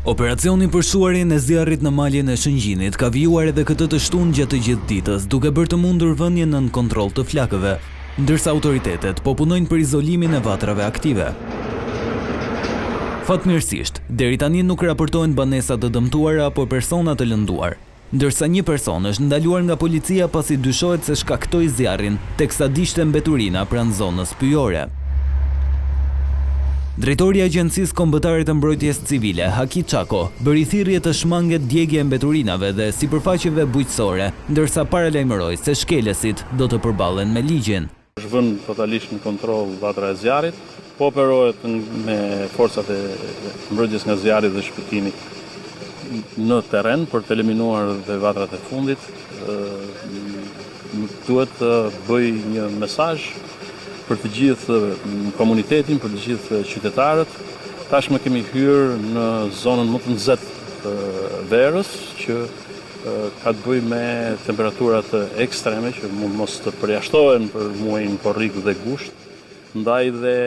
Operacioni për shuarjen e zjarrit në maljen e Shëngjinit ka vijuar edhe këtë të shtunë gjatë gjithë ditës, duke bërë të mundur vënien nën kontroll të flakëve, ndërsa autoritetet po punojnë për izolimin e vatrave aktive. Fatmirësisht, deri tani nuk raportohen banesa të dëmtuara apo persona të lënduar, ndërsa një person është ndaluar nga policia pasi dyshohet se shkaktoi zjarrin teksa diqte mbeturina pranë zonës pyjore. Drejtori i Agjencisë Kombëtare të Mbrojtjes Civile, Haki Çako, bëri thirrje të shmanget djegje e mbeturinave dhe sipërfaqeve bujqësore, ndërsa paralajmëroi se shkelesit do të përballen me ligjin. Është vënë totalisht në kontroll vatra e zjarrit, po operohet me forcat e mbrojtjes nga zjarri dhe shpëtimi në terren për të eliminuar dhe vatrat e fundit. Duhet të bëj një mesazh për të gjithë komunitetin, për të gjithë qytetarët. Tashmë kemi hyrë në zonën më të nxehtë të verës, që ka të bëjë me temperaturat ekstreme që mund mos të përjashtohen për muajin korrik dhe gusht. Ndaj dhe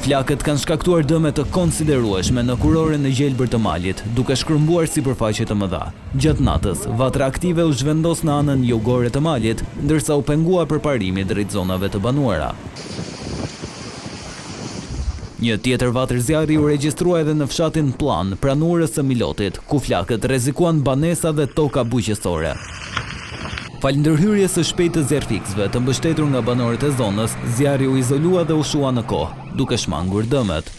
flakët kanë shkaktuar dëme të konsiderueshme në kuroren e gjelbër të malit, duke shkrumbuar sipërfaqe të mëdha. Gjatë natës, vatra aktive u zhvendos në anën jugore të malit, ndërsa u pengua përparimi drejt zonave të banuara. Një tjetër vatër zjarri u regjistrua edhe në fshatin Plan, pranuarës së Milotit, ku flakët rrezikuan banesa dhe toka bujqësore. Falë ndërhyrjes së shpejtë të zjarrfiksëve të mbështetur nga banorët e zonës, zjarri u izolua dhe u shua në kohë, duke shmangur dëmet.